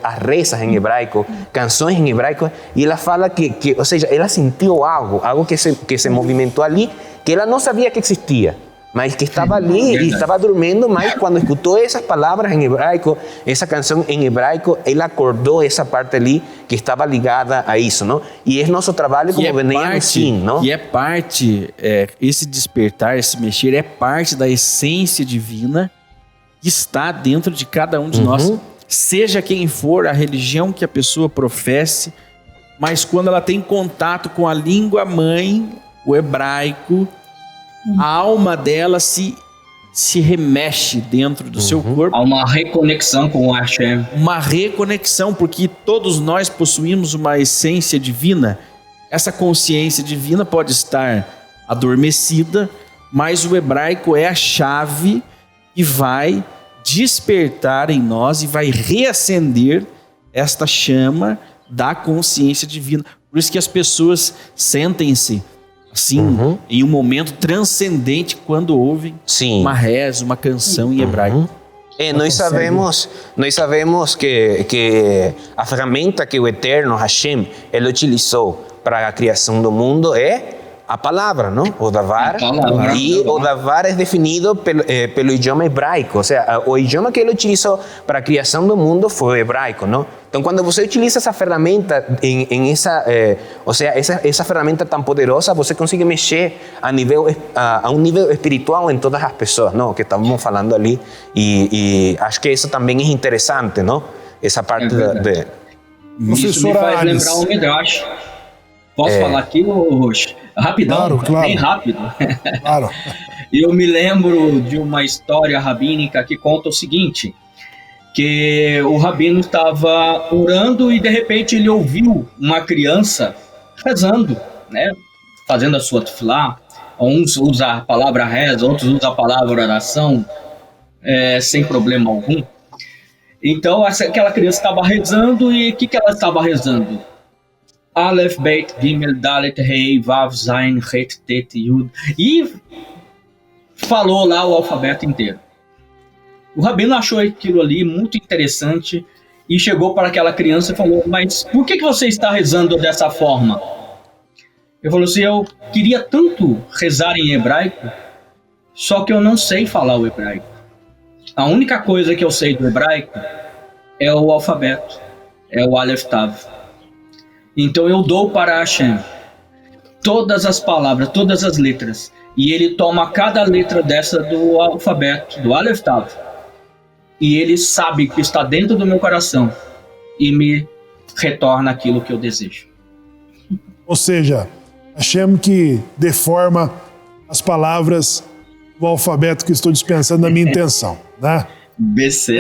Speaker 2: as rezas em hebraico, canções em hebraico, e ela fala que ou seja, ela sentiu algo que se movimentou ali, que ela não sabia que existia, mas que estava ali e estava dormindo, mas quando escutou essas palavras em hebraico, essa canção em hebraico, ela acordou essa parte ali que estava ligada a isso, não? E é nosso trabalho como Bnei Sim, não?
Speaker 1: E é parte, esse despertar, esse mexer, é parte da essência divina que está dentro de cada um de nós. Seja quem for a religião que a pessoa professe, mas quando ela tem contato com a língua mãe, o hebraico, a alma dela se remexe dentro do seu corpo.
Speaker 4: Há uma reconexão com o Hashem.
Speaker 1: Uma reconexão, porque todos nós possuímos uma essência divina. Essa consciência divina pode estar adormecida, mas o hebraico é a chave que vai despertar em nós e vai reacender esta chama da consciência divina. Por isso que as pessoas sentem-se assim, em um momento transcendente quando ouvem uma reza, uma canção em hebraico.
Speaker 2: Nós sabemos que a ferramenta que o Eterno Hashem ele utilizou para a criação do mundo é a palavra, não? O Davar. E o Davar é definido pelo idioma hebraico. Ou seja, o idioma que ele utilizou para a criação do mundo foi o hebraico, não? Então, quando você utiliza essa ferramenta essa ferramenta tão poderosa, você consegue mexer a um nível espiritual em todas as pessoas, não? Que estávamos falando ali. E acho que isso também é interessante, não? Essa parte
Speaker 4: Isso me faz lembrar um Midrash. Posso falar aqui, Roxo? Rapidão,
Speaker 3: claro.
Speaker 4: Bem rápido.
Speaker 3: Claro.
Speaker 4: Eu me lembro de uma história rabínica que conta o seguinte, que o rabino estava orando e de repente ele ouviu uma criança rezando, né? Fazendo a sua tefilá. Uns usam a palavra reza, outros usam a palavra oração, sem problema algum. Então aquela criança estava rezando e o que ela estava rezando? Aleph, Beit, Gimel, Dalet, Rei, Vav, Zain, Het, Tet, Yud. E falou lá o alfabeto inteiro. O rabino achou aquilo ali muito interessante e chegou para aquela criança e falou: mas por que você está rezando dessa forma? Ele falou assim: eu queria tanto rezar em hebraico, só que eu não sei falar o hebraico. A única coisa que eu sei do hebraico é o alfabeto, é o Aleph Tav. Então eu dou para Hashem todas as palavras, todas as letras, e ele toma cada letra dessa do alfabeto, do Aleph Tav, e ele sabe que está dentro do meu coração e me retorna aquilo que eu desejo.
Speaker 3: Ou seja, Hashem que deforma as palavras do alfabeto que estou dispensando na minha intenção, né?
Speaker 4: BC.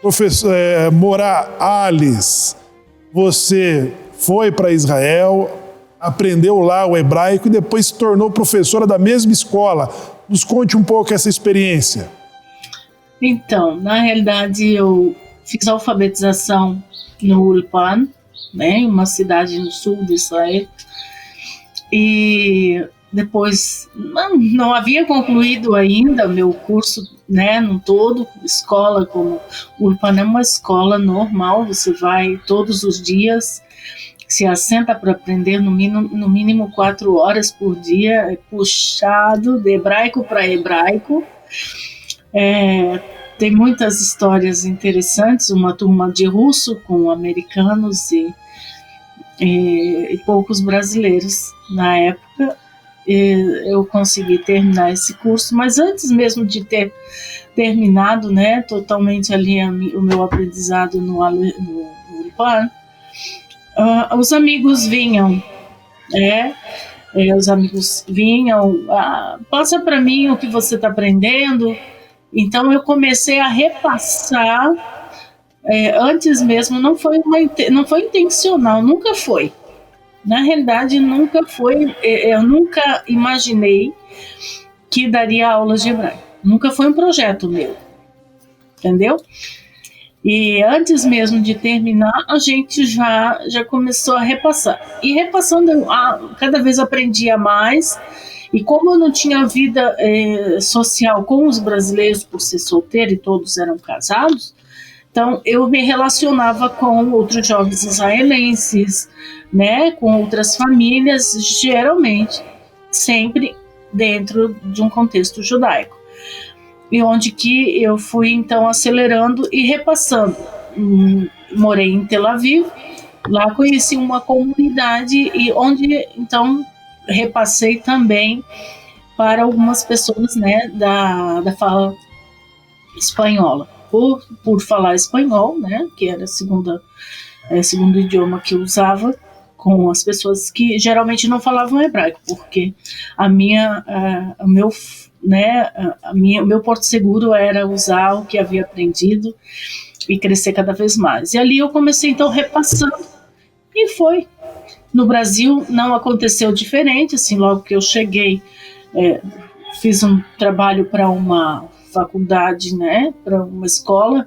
Speaker 3: Professor Morá Alice, você foi para Israel, aprendeu lá o hebraico e depois se tornou professora da mesma escola. Nos conte um pouco essa experiência.
Speaker 5: Então, na realidade, eu fiz alfabetização no Ulpan, né, em uma cidade no sul de Israel. E depois não havia concluído ainda meu curso, né, no todo. Escola, como o Ulpan é uma escola normal, você vai todos os dias, se assenta para aprender no mínimo 4 horas por dia, é puxado de hebraico para hebraico. Tem muitas histórias interessantes, uma turma de russo com americanos e poucos brasileiros na época. Eu consegui terminar esse curso, mas antes mesmo de ter terminado, né, totalmente ali o meu aprendizado no Ulpan, os amigos vinham, os amigos vinham, passa para mim o que você está aprendendo. Então eu comecei a repassar, antes mesmo, não foi intencional, nunca foi. Na realidade, nunca foi, eu nunca imaginei que daria aulas de hebraico. Nunca foi um projeto meu, entendeu? E antes mesmo de terminar, a gente já começou a repassar. E repassando, cada vez aprendia mais. E como eu não tinha vida social com os brasileiros por ser solteira e todos eram casados, então eu me relacionava com outros jovens israelenses, né, com outras famílias, geralmente sempre dentro de um contexto judaico. E onde que eu fui então acelerando e repassando. Morei em Tel Aviv, lá conheci uma comunidade e onde então repassei também para algumas pessoas, né, da fala espanhola. Por falar espanhol, né, que era segundo idioma que eu usava com as pessoas que geralmente não falavam hebraico, porque o meu porto seguro era usar o que havia aprendido e crescer cada vez mais. E ali eu comecei então repassando e foi. No Brasil não aconteceu diferente, assim, logo que eu cheguei, fiz um trabalho para uma faculdade, né, para uma escola,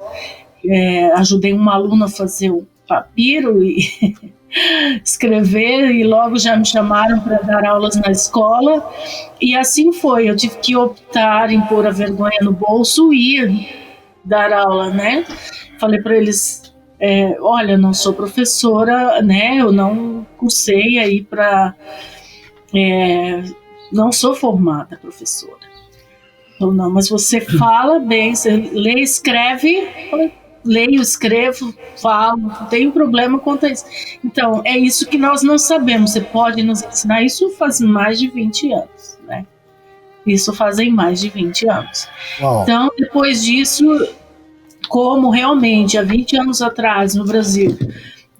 Speaker 5: ajudei uma aluna a fazer o papiro e escrever, e logo já me chamaram para dar aulas na escola, e assim foi. Eu tive que optar em pôr a vergonha no bolso e ir dar aula, né? Falei para eles, olha, eu não sou professora, né? Eu não cursei aí para, não sou formada professora. Ou não, mas você fala bem, você lê, escreve. Leio, escrevo, falo, não tenho problema quanto a isso. Então, é isso que nós não sabemos. Você pode nos ensinar isso faz mais de 20 anos, né? Isso fazem mais de 20 anos. Uau. Então, depois disso, como realmente há 20 anos atrás no Brasil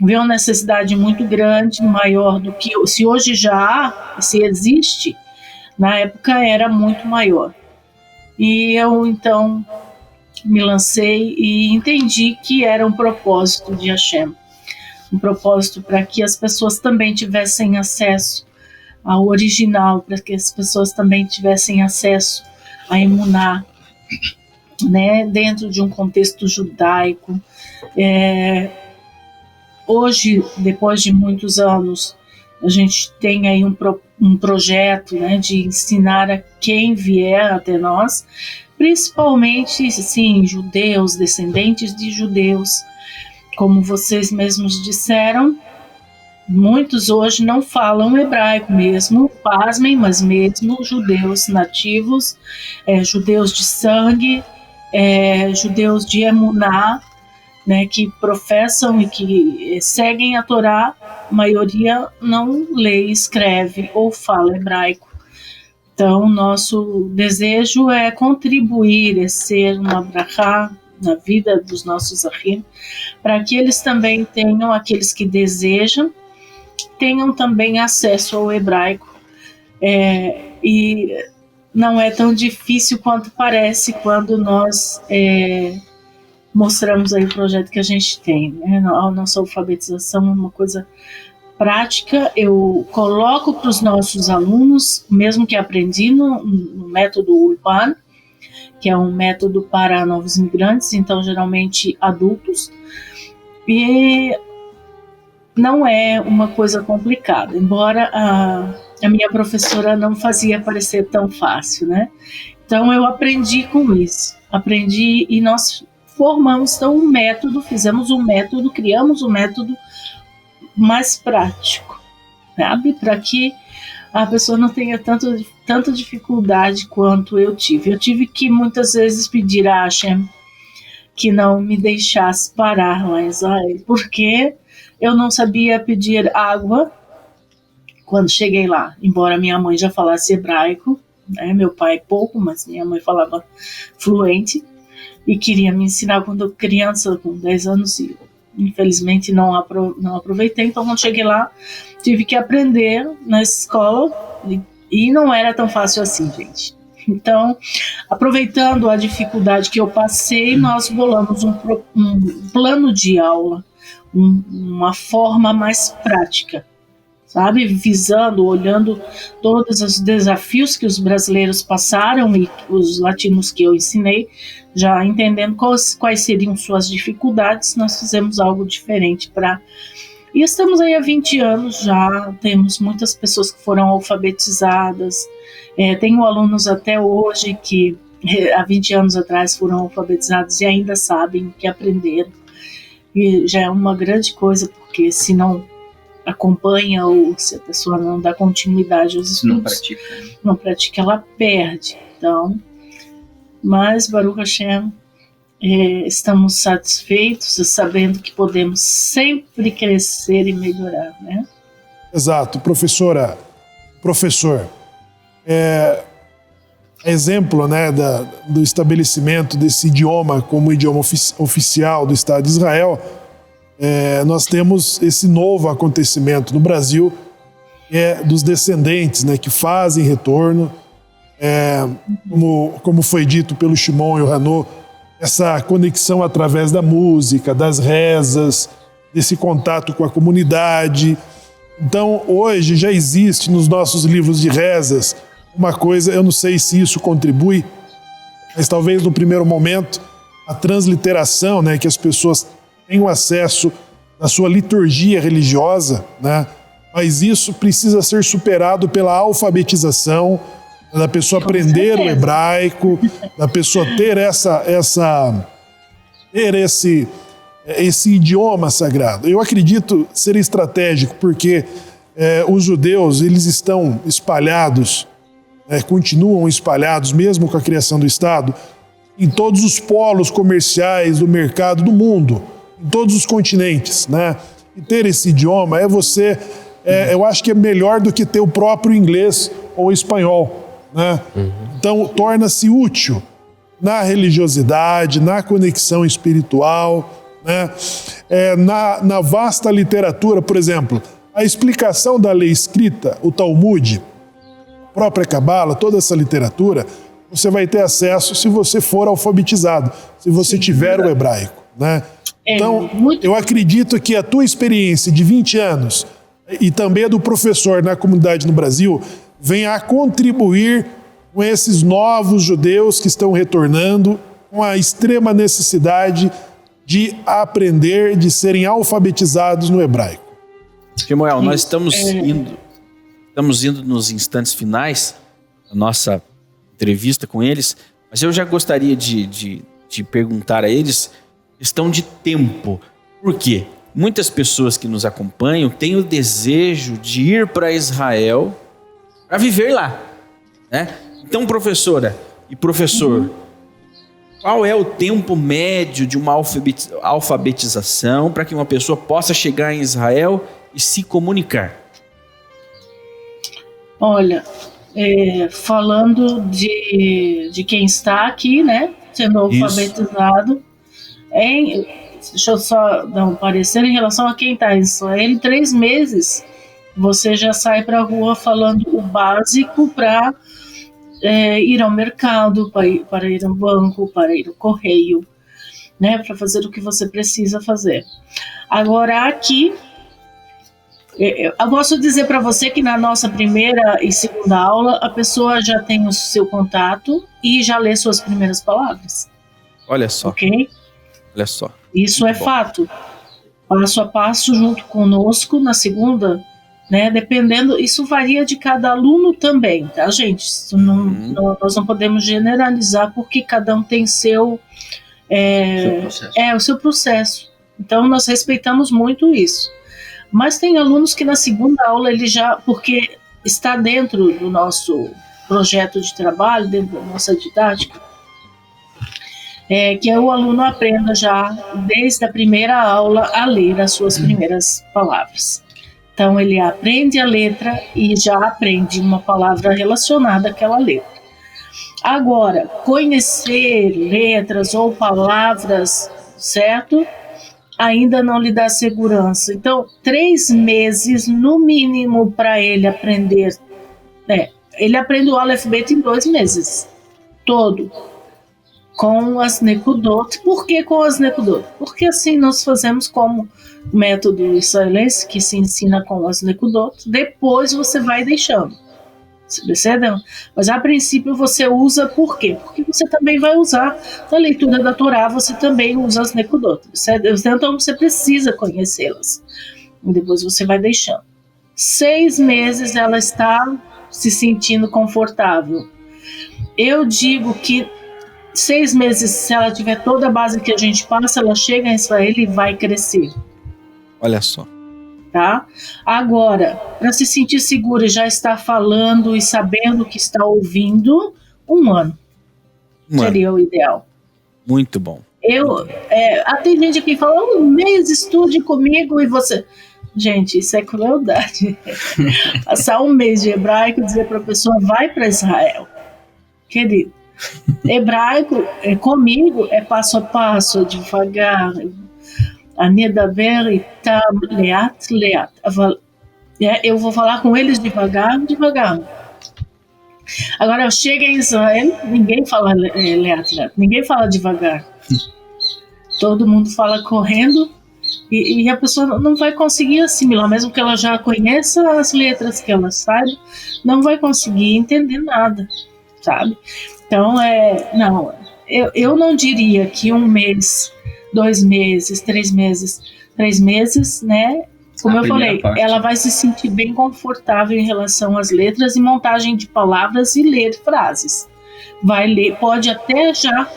Speaker 5: veio uma necessidade muito grande, maior do que se hoje já há, se existe, na época era muito maior. E eu, então, me lancei e entendi que era um propósito de Hashem, um propósito para que as pessoas também tivessem acesso ao original, para que as pessoas também tivessem acesso a emuná, né, dentro de um contexto judaico. Hoje, depois de muitos anos, a gente tem aí um projeto, né, de ensinar a quem vier até nós, principalmente, sim, judeus, descendentes de judeus, como vocês mesmos disseram. Muitos hoje não falam hebraico mesmo, pasmem, mas mesmo judeus nativos, judeus de sangue, judeus de emuná, né, que professam e que seguem a Torá, a maioria não lê, escreve ou fala hebraico. Então, nosso desejo é contribuir, é ser uma brachá na vida dos nossos ahim, para que eles também tenham, aqueles que desejam, tenham também acesso ao hebraico. E não é tão difícil quanto parece quando nós mostramos aí o projeto que a gente tem, né? A nossa alfabetização é uma coisa prática. Eu coloco para os nossos alunos, mesmo que aprendi no método Ulpan, que é um método para novos imigrantes, então geralmente adultos, e não é uma coisa complicada, embora a minha professora não fazia parecer tão fácil, né? Então eu aprendi com isso, e nós formamos então um método, criamos um método mais prático, sabe? Para que a pessoa não tenha tanta dificuldade quanto eu tive. Eu tive que muitas vezes pedir a Hashem que não me deixasse parar lá em Israel, porque eu não sabia pedir água quando cheguei lá, embora minha mãe já falasse hebraico, né? Meu pai pouco, mas minha mãe falava fluente e queria me ensinar quando eu criança, com 10 anos, e infelizmente não aproveitei. Então quando cheguei lá, tive que aprender na escola e não era tão fácil assim, gente. Então, aproveitando a dificuldade que eu passei, nós bolamos um plano de aula, uma forma mais prática, sabe? Olhando todos os desafios que os brasileiros passaram e os latinos que eu ensinei, já entendendo quais seriam suas dificuldades, nós fizemos algo diferente E estamos aí há 20 anos já, temos muitas pessoas que foram alfabetizadas, tenho alunos até hoje que há 20 anos atrás foram alfabetizados e ainda sabem o que aprenderam. E já é uma grande coisa, porque se não acompanha ou se a pessoa não dá continuidade aos estudos, não pratica, ela perde. Então, mas Baruch Hashem, estamos satisfeitos sabendo que podemos sempre crescer e melhorar, né?
Speaker 3: Exato, professor, exemplo, né, do estabelecimento desse idioma como idioma oficial do Estado de Israel, nós temos esse novo acontecimento no Brasil, dos descendentes, né, que fazem retorno, como foi dito pelo Shimon e o Hanô, essa conexão através da música, das rezas, desse contato com a comunidade. Então, hoje já existe nos nossos livros de rezas uma coisa, eu não sei se isso contribui, mas talvez no primeiro momento, a transliteração, né, que as pessoas tenham acesso à sua liturgia religiosa, né, mas isso precisa ser superado pela alfabetização, da pessoa aprender o hebraico, da pessoa ter esse idioma sagrado. Eu acredito ser estratégico, porque os judeus, eles estão espalhados, continuam espalhados, mesmo com a criação do Estado, em todos os polos comerciais do mercado do mundo, em todos os continentes, né? E ter esse idioma eu acho que é melhor do que ter o próprio inglês ou espanhol, né? Então, torna-se útil na religiosidade, na conexão espiritual, né? Na vasta literatura, por exemplo, a explicação da lei escrita, o Talmud, a própria Cabala, toda essa literatura, você vai ter acesso se você for alfabetizado, se você tiver o hebraico, né? Então, eu acredito que a tua experiência de 20 anos e também a do professor na comunidade no Brasil venha a contribuir com esses novos judeus que estão retornando, com a extrema necessidade de aprender, de serem alfabetizados no hebraico.
Speaker 1: Shmuel, nós estamos indo nos instantes finais da nossa entrevista com eles, mas eu já gostaria de perguntar a eles questão de tempo. Por quê? Muitas pessoas que nos acompanham têm o desejo de ir para Israel para viver lá, né? Então, professora e professor, qual é o tempo médio de uma alfabetização para que uma pessoa possa chegar em Israel e se comunicar?
Speaker 5: Olha, falando de quem está aqui, né, sendo alfabetizado, deixa eu só dar um parecer em relação a quem está em Israel. Em 3 meses, você já sai para a rua falando o básico para ir ao mercado, para ir ao banco, para ir ao correio, né, para fazer o que você precisa fazer. Agora, aqui, eu posso dizer para você que na nossa primeira e segunda aula, a pessoa já tem o seu contato e já lê suas primeiras palavras.
Speaker 1: Olha só.
Speaker 5: Ok?
Speaker 1: Olha só.
Speaker 5: Isso é fato. Passo a passo, junto conosco, na segunda né? Dependendo, isso varia de cada aluno também, tá, gente? Nós não podemos generalizar porque cada um tem seu processo. Então nós respeitamos muito isso. Mas tem alunos que na segunda aula ele já, porque está dentro do nosso projeto de trabalho, dentro da nossa didática, que o aluno aprenda já desde a primeira aula a ler as suas primeiras palavras. Então ele aprende a letra e já aprende uma palavra relacionada àquela letra. Agora, conhecer letras ou palavras, certo? Ainda não lhe dá segurança. Então, 3 meses no mínimo para ele aprender. Ele aprende o alfabeto em 2 meses, todo, com as nekudot. Por que com as nekudot? Porque assim nós fazemos como método israelense, que se ensina com as nekudot, depois você vai deixando. Você percebe? Mas a princípio você usa, por quê? Porque você também vai usar na leitura da Torá, você também usa as nekudot. Então você precisa conhecê-las. E depois você vai deixando. 6 meses ela está se sentindo confortável. Eu digo que 6 meses, se ela tiver toda a base que a gente passa, ela chega em Israel e vai crescer.
Speaker 1: Olha só.
Speaker 5: Tá? Agora, para se sentir segura e já estar falando e sabendo o que está ouvindo, 1 ano seria o ideal.
Speaker 1: Muito bom.
Speaker 5: Tem gente aqui que fala, 1 mês estude comigo e você... Gente, isso é crueldade. Passar 1 mês de hebraico e dizer para a pessoa, vai para Israel. Querido, hebraico comigo é passo a passo, devagar. Eu vou falar com eles devagar. Agora eu chego em Israel, ninguém fala leat, ninguém fala devagar. Todo mundo fala correndo e a pessoa não vai conseguir assimilar, mesmo que ela já conheça as letras, que ela saiba, não vai conseguir entender nada, sabe? Então, eu não diria que 1 mês, 2 meses, 3 meses, 3 meses, né? Como eu falei, ela vai se sentir bem confortável em relação às letras e montagem de palavras e ler frases. Vai ler, pode até já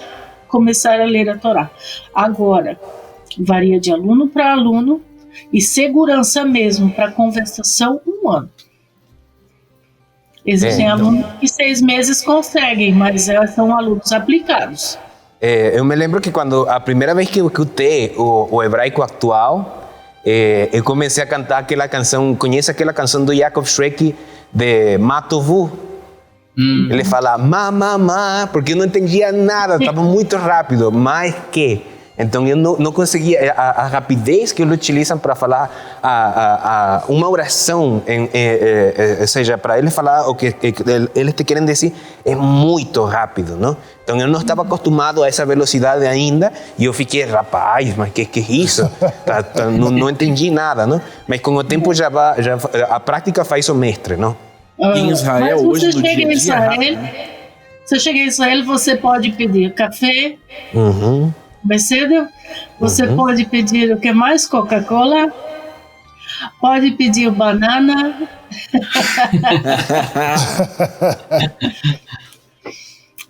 Speaker 5: começar a ler a Torá. Agora, varia de aluno para aluno e segurança mesmo para conversação, 1 ano. Existem alunos que 6 meses conseguem, mas são alunos aplicados.
Speaker 2: Eu me lembro que quando a primeira vez que eu escutei o hebraico atual, eu comecei a cantar aquela canção, conhece aquela canção do Yaakov Shweki de Matovu? Ele fala ma, porque eu não entendia nada, estava muito rápido, mas que... Então eu não conseguia, a rapidez que eles utilizam para falar uma oração, ou seja, para eles falar o que eles te querem dizer, é muito rápido, não? Então eu não estava acostumado a essa velocidade ainda e eu fiquei, rapaz, mas que é isso? Não entendi nada, não? Mas com o tempo a prática faz o mestre, não?
Speaker 1: Em Israel hoje no dia a dia,
Speaker 5: você chega em Israel, você pode pedir café, Mercedes, você pode pedir o que mais? Coca-Cola, pode pedir banana.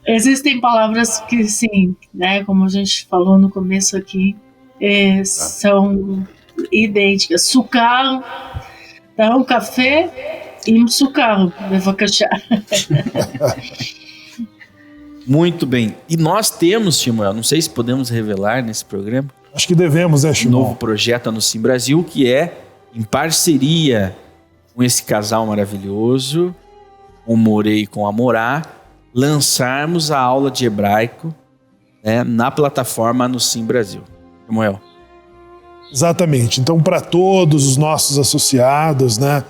Speaker 5: Existem palavras que sim, né, como a gente falou no começo aqui, são idênticas. Sucar, então café e sucar, bevakashá.
Speaker 1: Muito bem. E nós temos, Shmuel, não sei se podemos revelar nesse programa.
Speaker 3: Acho que devemos, né, Shmuel?
Speaker 1: Um novo projeto Anusim Brasil, que é em parceria com esse casal maravilhoso, com o Morei e com a Morá, lançarmos a aula de hebraico, né, na plataforma Anusim Brasil. Shmuel.
Speaker 3: Exatamente. Então, para todos os nossos associados, né,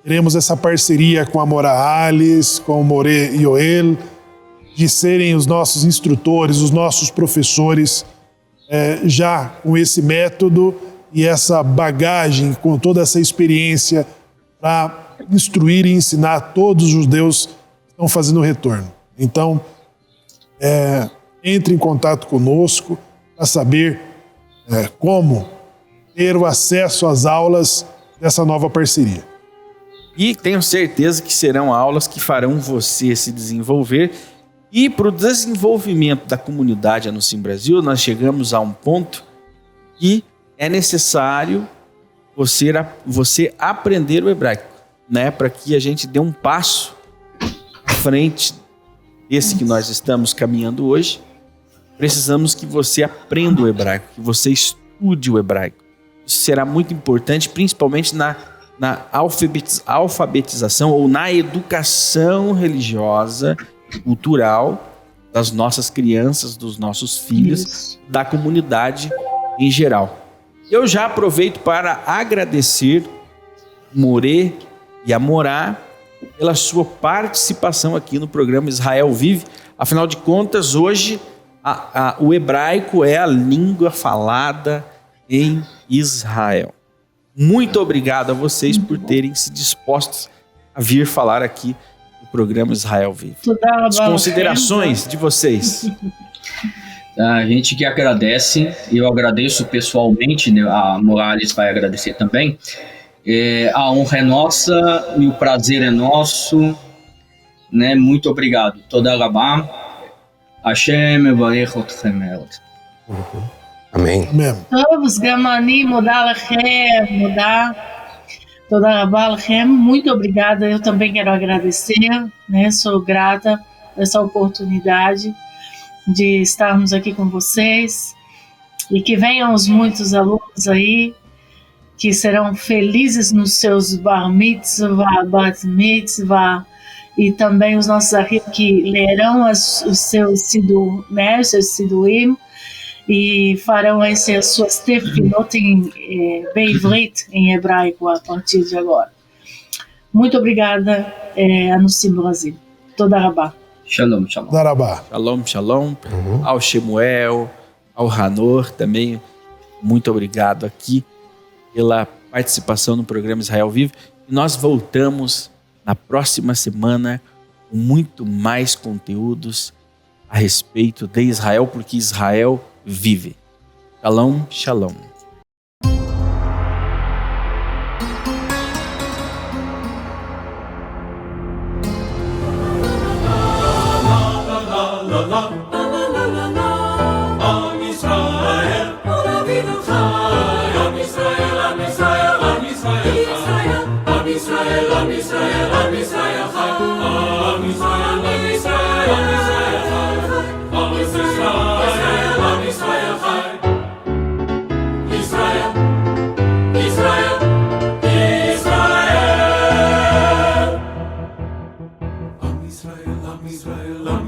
Speaker 3: teremos essa parceria com a Morá Alice, com o Morei Yoel, de serem os nossos instrutores, os nossos professores, já com esse método e essa bagagem, com toda essa experiência para instruir e ensinar todos os judeus que estão fazendo o retorno. Então, entre em contato conosco para saber como ter o acesso às aulas dessa nova parceria.
Speaker 1: E tenho certeza que serão aulas que farão você se desenvolver. E para o desenvolvimento da comunidade Anusim Brasil, nós chegamos a um ponto que é necessário você aprender o hebraico, né? Para que a gente dê um passo à frente desse que nós estamos caminhando hoje. Precisamos que você aprenda o hebraico, que você estude o hebraico. Isso será muito importante, principalmente na alfabetização ou na educação religiosa, cultural das nossas crianças, dos nossos filhos, da comunidade em geral. Eu já aproveito para agradecer Morê e a Morá pela sua participação aqui no programa Israel Vive. Afinal de contas, hoje o hebraico é a língua falada em Israel. Muito obrigado a vocês por terem se dispostos a vir falar aqui no programa Israel Vive. As considerações de vocês.
Speaker 4: A gente que agradece, eu agradeço pessoalmente, né, a Morales vai agradecer também. A honra é nossa e o prazer é nosso, né? Muito obrigado. Toda rabá. Hashem evarech otchem מאוד.
Speaker 2: Amém.
Speaker 5: טוב, אז גם אני מודה לכם, תודה רבה לכם, muito obrigada. Eu também quero agradecer, né? Sou grata por essa oportunidade de estarmos aqui com vocês e que venham os muitos alunos aí que serão felizes nos seus bar mitzvah, bat mitzvah, e também os nossos ahim que lerão os seus sidur, né, os seus sidurim, e farão as suas tefilot em beivrit, em hebraico, a partir de agora. Muito obrigada, Anusim Brasil. Toda rabá.
Speaker 4: Shalom, shalom.
Speaker 3: Darabá.
Speaker 1: Shalom, shalom. Ao Shemuel, ao Hanor também. Muito obrigado aqui pela participação no programa Israel Vive. E nós voltamos na próxima semana com muito mais conteúdos a respeito de Israel, porque Israel vive. Shalom, shalom.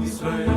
Speaker 6: Israel,